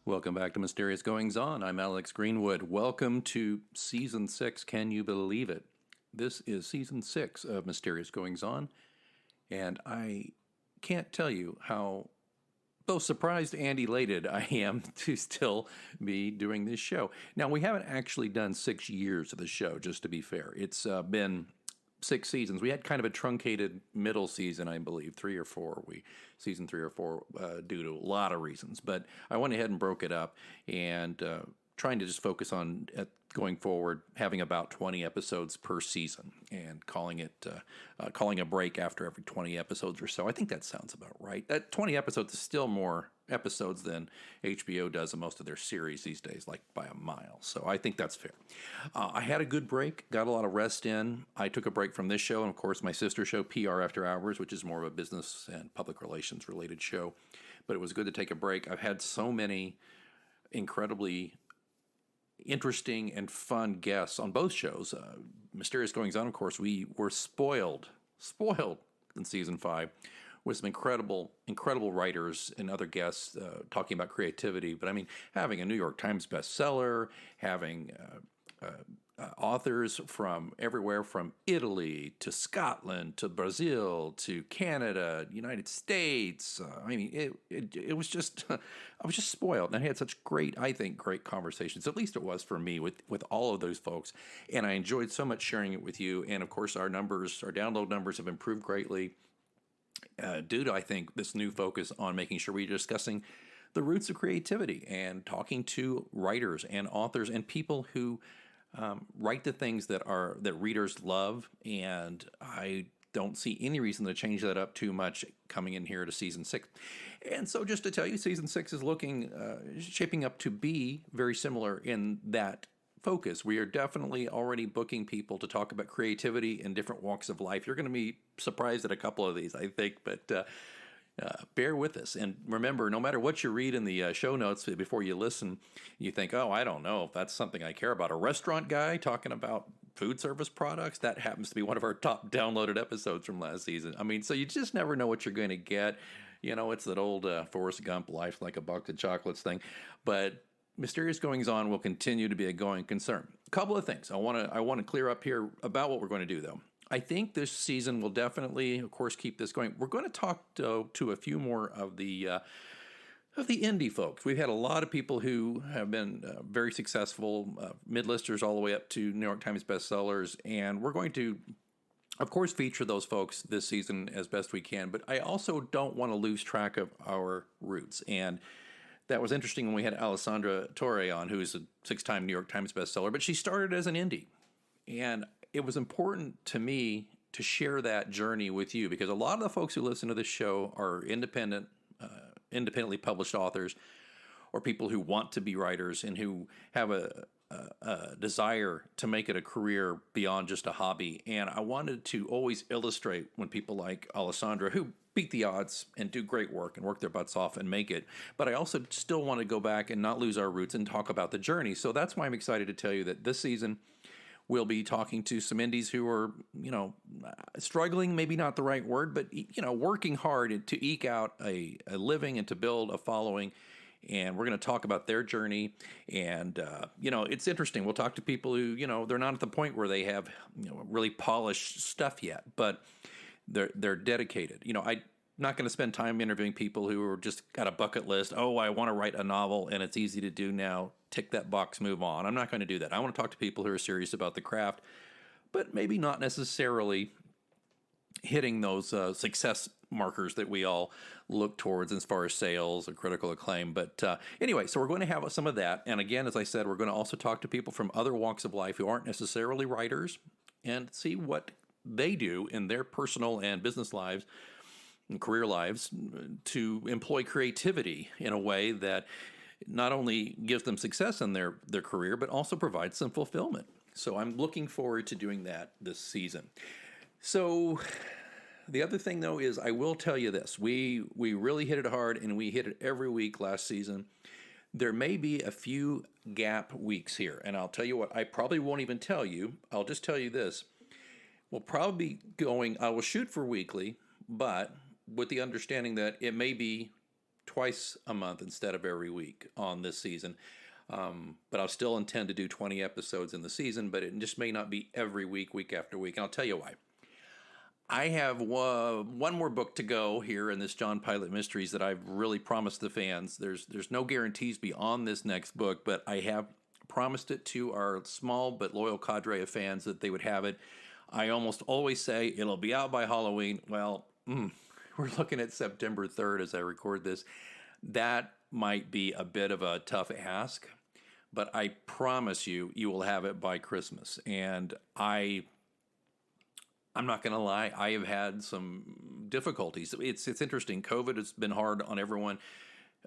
Welcome back to Mysterious Goings On. I'm Alex Greenwood. Welcome to Season 6. Can you believe it? This is Season 6 of Mysterious Goings On, and I can't tell you how both surprised and elated I am to still be doing this show. Now, we haven't actually done 6 years of the show, just to be fair. It's been 6 seasons. We had kind of a truncated middle season, I believe, 3 or 4. Season 3 or 4 due to a lot of reasons. But I went ahead and broke it up and trying to just focus on going forward, having about 20 episodes per season and calling a break after every 20 episodes or so. I think that sounds about right. That 20 episodes is still more episodes than HBO does in most of their series these days, like by a mile. So I think that's fair. I had a good break, got a lot of rest in. I took a break from this show and, of course, my sister show, PR After Hours, which is more of a business and public relations related show. But it was good to take a break. I've had so many incredibly interesting and fun guests on both shows. Mysterious Goings On, of course, we were spoiled in Season 5 with some incredible writers and other guests talking about creativity. But I mean, having a New York Times bestseller, having authors from everywhere from Italy to Scotland to Brazil to Canada, United States. I mean, it was just, I was just spoiled. And I had such great conversations. At least it was for me with all of those folks. And I enjoyed so much sharing it with you. And of course, our download numbers have improved greatly due to, I think, this new focus on making sure we're discussing the roots of creativity and talking to writers and authors and people who write the things that readers love, and I don't see any reason to change that up too much coming in here to Season 6. And so just to tell you, Season 6 is shaping up to be very similar in that focus. We are definitely already booking people to talk about creativity in different walks of life. You're going to be surprised at a couple of these, I think, but bear with us. And remember, no matter what you read in the show notes before you listen, you think, oh, I don't know if that's something I care about. A restaurant guy talking about food service products, that happens to be one of our top downloaded episodes from last season. I mean, so you just never know what you're going to get. It's that old Forrest Gump, life like a box of chocolates thing. But Mysterious Goings On will continue to be a going concern. A couple of things I want to clear up here about what we're going to do, though. I think this season will definitely, of course, keep this going. We're going to talk to a few more of the indie folks. We've had a lot of people who have been very successful, mid-listers all the way up to New York Times bestsellers, and we're going to, of course, feature those folks this season as best we can. But I also don't want to lose track of our roots. And that was interesting when we had Alessandra Torre on, who is a 6-time New York Times bestseller, but she started as an indie. And it was important to me to share that journey with you because a lot of the folks who listen to this show are independently published authors or people who want to be writers and who have a desire to make it a career beyond just a hobby. And I wanted to always illustrate when people like Alessandra, who beat the odds and do great work and work their butts off and make it. But I also still want to go back and not lose our roots and talk about the journey. So that's why I'm excited to tell you that this season we'll be talking to some indies who are, struggling, maybe not the right word, but, working hard to eke out a living and to build a following. And we're going to talk about their journey. And, it's interesting. We'll talk to people who, they're not at the point where they have, really polished stuff yet, but they're dedicated. I'm not going to spend time interviewing people who are just got a bucket list. Oh, I want to write a novel and it's easy to do now. Tick that box, move on. I'm not going to do that. I want to talk to people who are serious about the craft, but maybe not necessarily hitting those success markers that we all look towards as far as sales or critical acclaim. But anyway, so we're going to have some of that. And again, as I said, we're going to also talk to people from other walks of life who aren't necessarily writers and see what they do in their personal and business lives and career lives to employ creativity in a way that not only gives them success in their career, but also provides some fulfillment. So I'm looking forward to doing that this season. So The other thing, though, is I will tell you this. We really hit it hard, and we hit it every week last season. There may be a few gap weeks here, and I'll tell you what, I probably won't even tell you. I'll just tell you this. We'll probably be going, I will shoot for weekly, but with the understanding that it may be twice a month instead of every week on this season. But I'll still intend to do 20 episodes in the season, but it just may not be every week, week after week. And I'll tell you why. I have one more book to go here in this John Pilate Mysteries that I've really promised the fans. There's no guarantees beyond this next book, but I have promised it to our small but loyal cadre of fans that they would have it. I almost always say it'll be out by Halloween. Well, we're looking at September 3rd as I record this. That might be a bit of a tough ask, but I promise you, you will have it by Christmas. And I'm not going to lie, I have had some difficulties. It's interesting. COVID has been hard on everyone.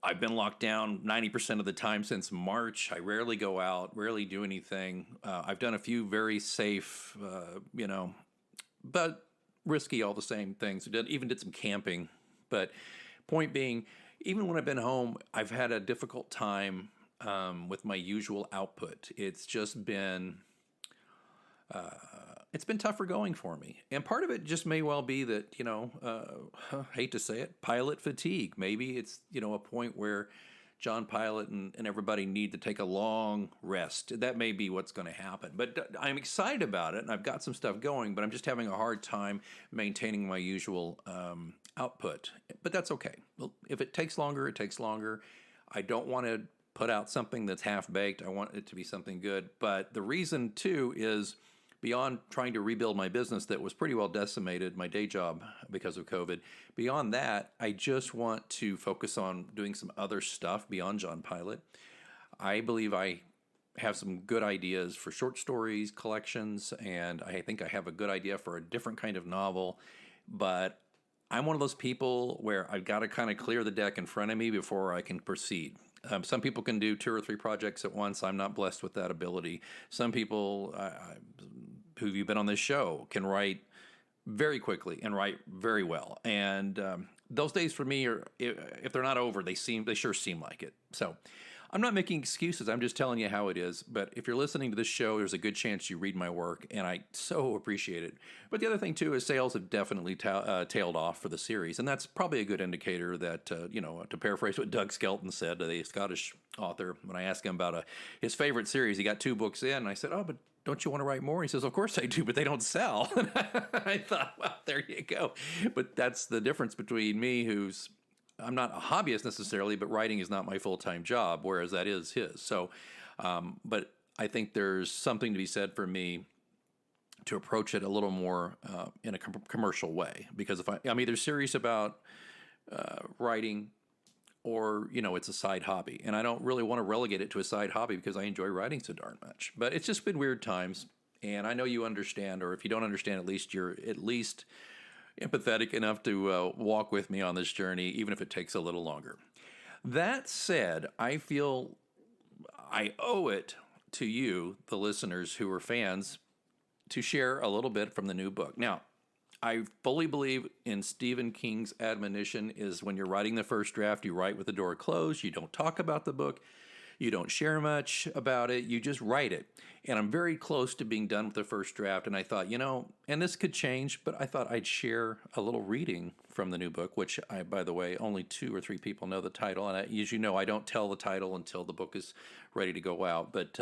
I've been locked down 90% of the time since March. I rarely go out, rarely do anything. I've done a few very safe, but risky all the same things. Even did some camping. But point being, even when I've been home, I've had a difficult time with my usual output. It's just been... it's been tougher going for me. And part of it just may well be that, hate to say it, pilot fatigue. Maybe it's, a point where John Pilate and everybody need to take a long rest. That may be what's going to happen. But I'm excited about it, and I've got some stuff going, but I'm just having a hard time maintaining my usual output. But that's okay. Well, if it takes longer, it takes longer. I don't want to put out something that's half-baked. I want it to be something good. But the reason, too, is... beyond trying to rebuild my business that was pretty well decimated, my day job because of COVID, beyond that, I just want to focus on doing some other stuff beyond John Pilate. I believe I have some good ideas for short stories, collections, and I think I have a good idea for a different kind of novel. But I'm one of those people where I've got to kind of clear the deck in front of me before I can proceed. Some people can do 2 or 3 projects at once. I'm not blessed with that ability. Some people who've been on this show can write very quickly and write very well. And those days for me are, if they're not over, they sure seem like it. So I'm not making excuses. I'm just telling you how it is. But if you're listening to this show, there's a good chance you read my work, and I so appreciate it. But the other thing, too, is sales have definitely tailed off for the series, and that's probably a good indicator that, to paraphrase what Doug Skelton said, the Scottish author, when I asked him about his favorite series, he got 2 books in, and I said, but don't you want to write more? He says, of course I do, but they don't sell. I thought, well, there you go. But that's the difference between me, I'm not a hobbyist necessarily, but writing is not my full-time job, whereas that is his. So, but I think there's something to be said for me to approach it a little more in a commercial way. Because if I'm either serious about writing or, it's a side hobby. And I don't really want to relegate it to a side hobby because I enjoy writing so darn much. But it's just been weird times, and I know you understand, or if you don't understand, at least you're empathetic enough to walk with me on this journey, even if it takes a little longer. That said, I feel I owe it to you, the listeners who are fans, to share a little bit from the new book. Now, I fully believe in Stephen King's admonition is when you're writing the first draft, you write with the door closed, you don't talk about the book, you don't share much about it, you just write it. And I'm very close to being done with the first draft, and I thought, and this could change, but I thought I'd share a little reading from the new book, which, by the way, only 2 or 3 people know the title, and as you know, I don't tell the title until the book is ready to go out. But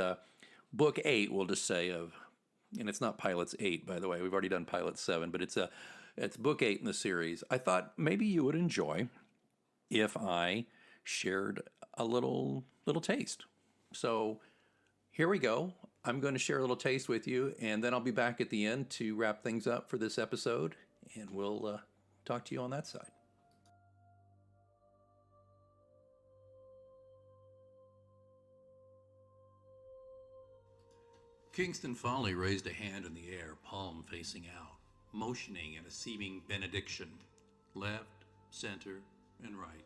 book 8, we'll just say, and it's not Pilate's 8, by the way, we've already done Pilate's 7, but it's book 8 in the series. I thought maybe you would enjoy if I shared a little taste. So here we go. I'm going to share a little taste with you, and then I'll be back at the end to wrap things up for this episode, and we'll talk to you on that side. Kingston Foley raised a hand in the air, palm facing out, motioning in a seeming benediction, left, center, and right,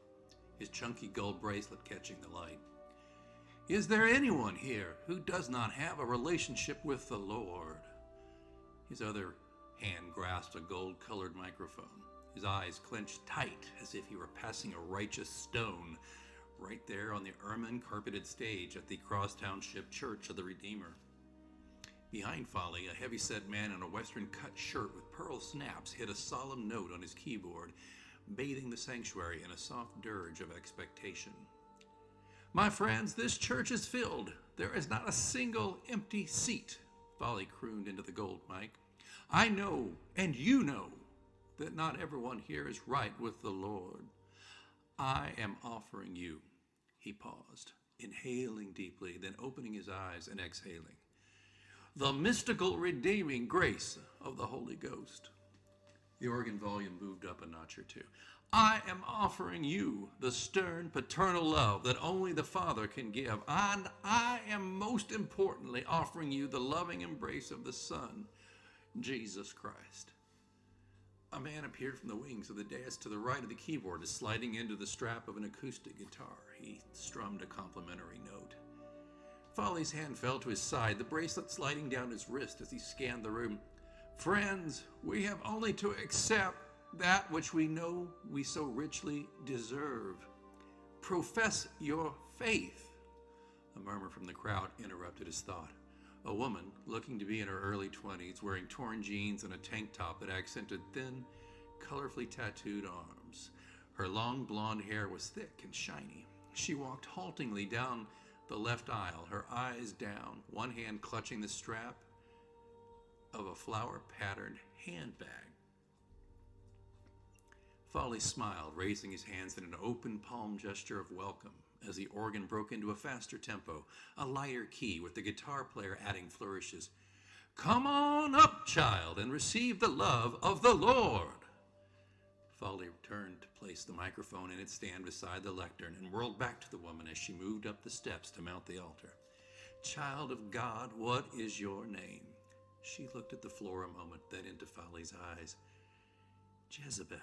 his chunky gold bracelet catching the light. Is there anyone here who does not have a relationship with the Lord? His other hand grasped a gold-colored microphone. His eyes clenched tight as if he were passing a righteous stone right there on the ermine-carpeted stage at the Cross Township Church of the Redeemer. Behind Folly, a heavy-set man in a western-cut shirt with pearl snaps hit a solemn note on his keyboard, bathing the sanctuary in a soft dirge of expectation. "My friends, this church is filled. There is not a single empty seat," Folly crooned into the gold mic. "I know, and you know, that not everyone here is right with the Lord. I am offering you," he paused, inhaling deeply, then opening his eyes and exhaling, "the mystical redeeming grace of the Holy Ghost." The organ volume moved up a notch or two. "I am offering you the stern paternal love that only the Father can give. And I am most importantly offering you the loving embrace of the Son, Jesus Christ." A man appeared from the wings of the dais to the right of the keyboard, sliding into the strap of an acoustic guitar. He strummed a complimentary note. Folly's hand fell to his side, the bracelet sliding down his wrist as he scanned the room. "Friends, we have only to accept that which we know we so richly deserve. Profess your faith." A murmur from the crowd interrupted his thought. A woman, looking to be in her early 20s, wearing torn jeans and a tank top that accented thin, colorfully tattooed arms. Her long blonde hair was thick and shiny. She walked haltingly down the left aisle, her eyes down, one hand clutching the strap of a flower-patterned handbag. Folly smiled, raising his hands in an open palm gesture of welcome as the organ broke into a faster tempo, a lighter key with the guitar player adding flourishes. "Come on up, child, and receive the love of the Lord." Folly turned to place the microphone in its stand beside the lectern and whirled back to the woman as she moved up the steps to mount the altar. "Child of God, what is your name?" She looked at the floor a moment, then into Folly's eyes. "Jezebel."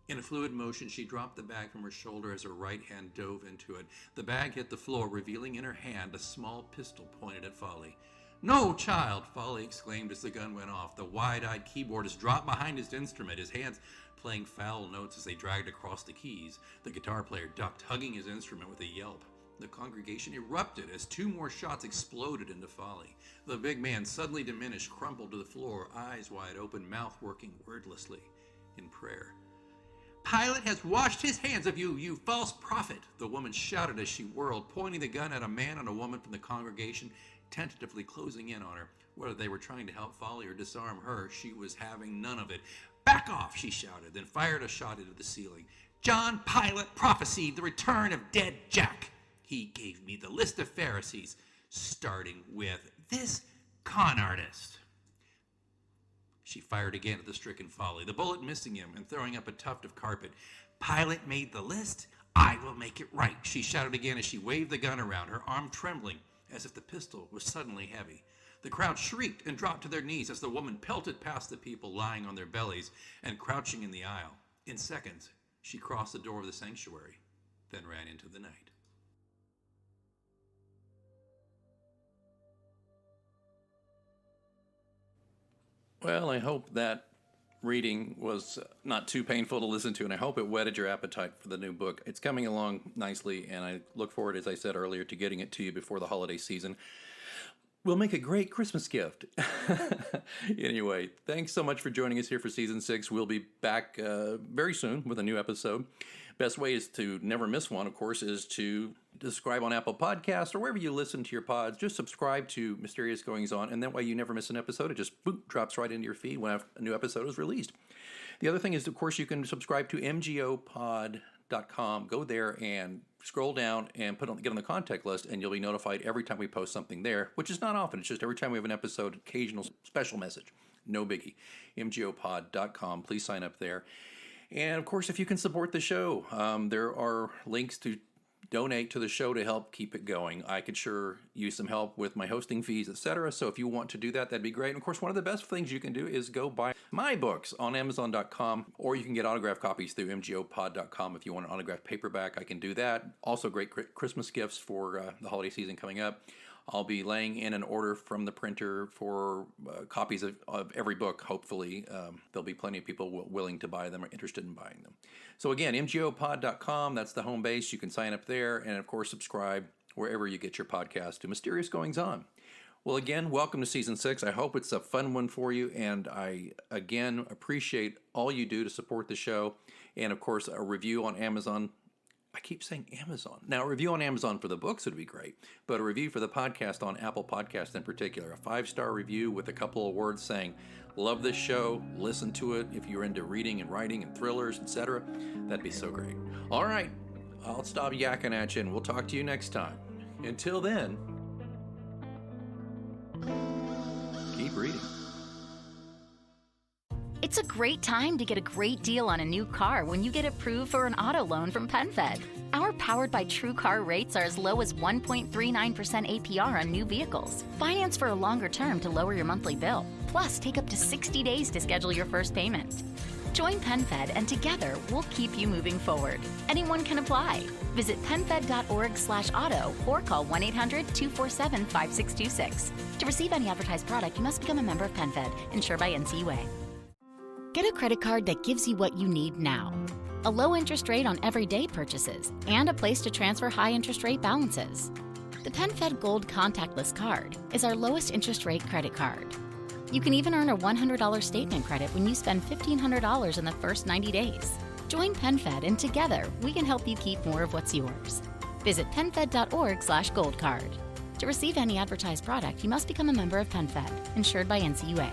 In a fluid motion, she dropped the bag from her shoulder as her right hand dove into it. The bag hit the floor, revealing in her hand a small pistol pointed at Folly. "No, child!" Folly exclaimed as the gun went off. The wide-eyed keyboardist dropped behind his instrument, his hands playing foul notes as they dragged across the keys. The guitar player ducked, hugging his instrument with a yelp. The congregation erupted as two more shots exploded into Folly. The big man, suddenly diminished, crumpled to the floor, eyes wide open, mouth working wordlessly in prayer. "Pilate has washed his hands of you, you false prophet," the woman shouted as she whirled, pointing the gun at a man and a woman from the congregation, tentatively closing in on her. Whether they were trying to help Folly or disarm her, she was having none of it. "Back off," she shouted, then fired a shot into the ceiling. "John Pilate prophesied the return of dead Jack. He gave me the list of Pharisees, starting with this con artist." She fired again at the stricken Folly, the bullet missing him and throwing up a tuft of carpet. "Pilate made the list. I will make it right," she shouted again as she waved the gun around, her arm trembling as if the pistol was suddenly heavy. The crowd shrieked and dropped to their knees as the woman pelted past the people lying on their bellies and crouching in the aisle. In seconds, she crossed the door of the sanctuary, then ran into the night. Well, I hope that reading was not too painful to listen to, and I hope it whetted your appetite for the new book. It's coming along nicely, and I look forward, as I said earlier, to getting it to you before the holiday season. We'll make a great Christmas gift. Anyway, thanks so much for joining us here for Season 6. We'll be back very soon with a new episode. Best way is to never miss one, of course, is to subscribe on Apple Podcasts or wherever you listen to your pods. Just subscribe to Mysterious Goings On, and that way you never miss an episode. It just boop, drops right into your feed when a new episode is released. The other thing is, of course, you can subscribe to mgopod.com. Go there and scroll down and get on the contact list, and you'll be notified every time we post something there, which is not often. It's just every time we have an episode, occasional special message. No biggie. mgopod.com. Please sign up there. And, of course, if you can support the show, there are links to donate to the show to help keep it going. I could sure use some help with my hosting fees, etc. So if you want to do that, that'd be great. And, of course, one of the best things you can do is go buy my books on Amazon.com, or you can get autographed copies through mgopod.com. If you want an autographed paperback, I can do that. Also, great Christmas gifts for the holiday season coming up. I'll be laying in an order from the printer for copies of every book, hopefully. There'll be plenty of people willing to buy them or interested in buying them. So again, mgopod.com, that's the home base. You can sign up there and, of course, subscribe wherever you get your podcast to Mysterious Goings On. Well, again, welcome to Season 6. I hope it's a fun one for you, and I, again, appreciate all you do to support the show. And, of course, a review on Amazon. I keep saying Amazon. Now, a review on Amazon for the books would be great, but a review for the podcast on Apple Podcast in particular, a 5-star review with a couple of words saying, love this show, listen to it if you're into reading and writing and thrillers, etc. That'd be so great. All right, I'll stop yakking at you, and we'll talk to you next time. Until then, keep reading. It's a great time to get a great deal on a new car when you get approved for an auto loan from PenFed. Our Powered by True Car rates are as low as 1.39% APR on new vehicles. Finance for a longer term to lower your monthly bill. Plus, take up to 60 days to schedule your first payment. Join PenFed and together we'll keep you moving forward. Anyone can apply. Visit penfed.org/auto or call 1-800-247-5626. To receive any advertised product, you must become a member of PenFed, insured by NCUA. Get a credit card that gives you what you need now. A low interest rate on everyday purchases and a place to transfer high interest rate balances. The PenFed Gold Contactless Card is our lowest interest rate credit card. You can even earn a $100 statement credit when you spend $1,500 in the first 90 days. Join PenFed and together we can help you keep more of what's yours. Visit penfed.org/goldcard. To receive any advertised product, you must become a member of PenFed, insured by NCUA.